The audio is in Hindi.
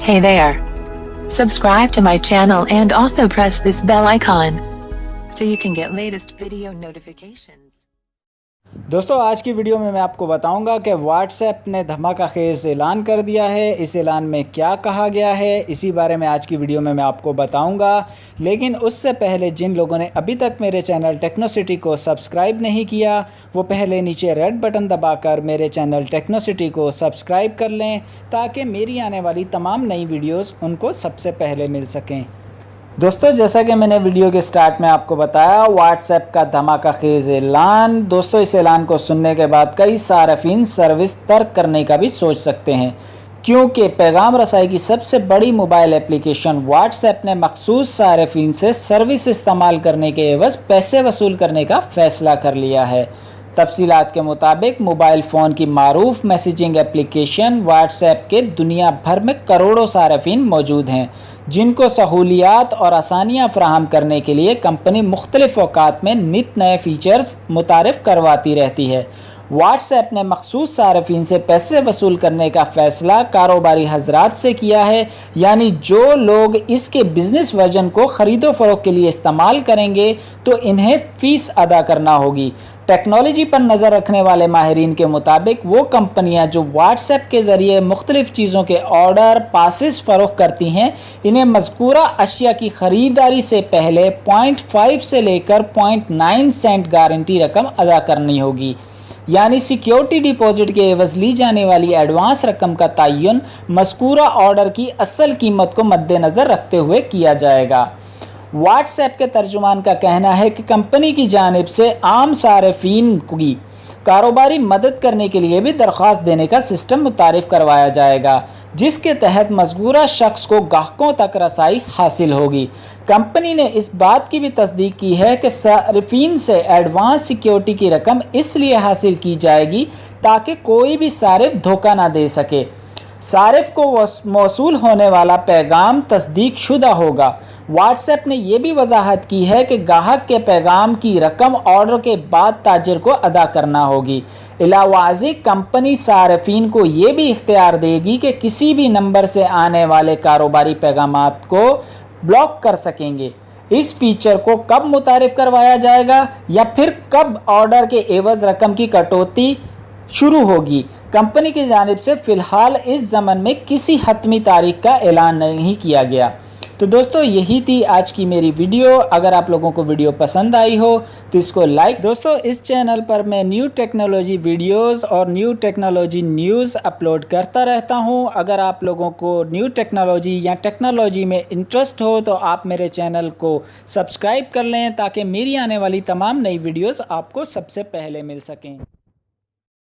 Hey there. Subscribe to my channel and also press this bell icon so you can get latest video notifications. दोस्तों आज की वीडियो में मैं आपको बताऊंगा कि व्हाट्सएप ने धमाकाखेज ऐलान कर दिया है। इस ऐलान में क्या कहा गया है, इसी बारे में आज की वीडियो में मैं आपको बताऊंगा। लेकिन उससे पहले जिन लोगों ने अभी तक मेरे चैनल टेक्नोसिटी को सब्सक्राइब नहीं किया, वो पहले नीचे रेड बटन दबाकर मेरे चैनल टेक्नोसिटी को सब्सक्राइब कर लें ताकि मेरी आने वाली तमाम नई वीडियोज़ उनको सबसे पहले मिल सकें। दोस्तों जैसा कि मैंने वीडियो के स्टार्ट में आपको बताया, व्हाट्सएप का धमाकाखेज ऐलान। दोस्तों इस ऐलान को सुनने के बाद कई सार्फिन सर्विस तर्क करने का भी सोच सकते हैं, क्योंकि पैगाम रसाई की सबसे बड़ी मोबाइल एप्लीकेशन व्हाट्सएप ने मखसूस सार्फिन से सर्विस इस्तेमाल करने के एवज़ पैसे वसूल करने का फ़ैसला कर लिया है। तफसीलात के मुताबिक मोबाइल फ़ोन की मारूफ मैसेजिंग एप्लीकेशन व्हाट्सएप के दुनिया भर में करोड़ों सार्फिन मौजूद हैं, जिनको सहूलियात और आसानियाँ फ़राहम करने के लिए कंपनी मुख्तलिफ़ औक़ात में नित नए फ़ीचर्स मुतारिफ़ करवाती रहती है। व्हाट्सएप ने मखसूस सार्फिन से पैसे वसूल करने का फ़ैसला कारोबारी हजरात से किया है, यानी जो लोग इसके बिज़नेस वर्जन को ख़रीदो फ़रोख्त के लिए इस्तेमाल करेंगे तो इन्हें फ़ीस अदा करना होगी। टेक्नोलॉजी पर नज़र रखने वाले माहिरीन के मुताबिक वो कंपनियां जो व्हाट्सएप के ज़रिए मुख्तलिफ़ चीज़ों के ऑर्डर पासेस फ़रोख्त करती हैं, इन्हें मज़कूरा अशिया की ख़रीदारी से पहले 0.5 से लेकर 0.9 सेंट गारंटी रकम अदा करनी होगी, यानी सिक्योरिटी डिपॉजिट के एवज़ ली जाने वाली एडवांस रकम का तयन मज़कूरा ऑर्डर की असल कीमत को मद्देनज़र रखते हुए किया जाएगा। व्हाट्सएप के तर्जुमान का कहना है कि कंपनी की जानिब से आम सार्फिन की कारोबारी मदद करने के लिए भी दरख्वास्त देने का सिस्टम मुतारिफ़ करवाया जाएगा, जिसके तहत मज़कूरा शख्स को ग्राहकों तक रसाई हासिल होगी। कंपनी ने इस बात की भी तस्दीक की है कि सार्फिन से एडवांस सिक्योरिटी की रकम इसलिए हासिल की जाएगी ताकि कोई भी सारिफ धोखा ना दे सके। सारिफ को मौसूल होने वाला पैगाम तस्दीक शुदा होगा। व्हाट्सएप ने यह भी वजाहत की है कि ग्राहक के पैगाम की रकम ऑर्डर के बाद ताजिर को अदा करना होगी। इलावाज़ी कंपनी सार्फिन को यह भी इख्तियार देगी कि किसी भी नंबर से आने वाले कारोबारी पैगामात को ब्लॉक कर सकेंगे। इस फीचर को कब मुतारिफ़ करवाया जाएगा या फिर कब ऑर्डर के एवज़ रकम की कटौती शुरू होगी, कंपनी की जानिब से फ़िलहाल इस ज़मन में किसी हतमी तारीख का ऐलान नहीं किया गया। तो दोस्तों यही थी आज की मेरी वीडियो। अगर आप लोगों को वीडियो पसंद आई हो तो इसको लाइक। दोस्तों इस चैनल पर मैं न्यू टेक्नोलॉजी वीडियोस और न्यू टेक्नोलॉजी न्यूज़ अपलोड करता रहता हूं। अगर आप लोगों को न्यू टेक्नोलॉजी या टेक्नोलॉजी में इंटरेस्ट हो तो आप मेरे चैनल को सब्सक्राइब कर लें ताकि मेरी आने वाली तमाम नई वीडियोज़ आपको सबसे पहले मिल सकें।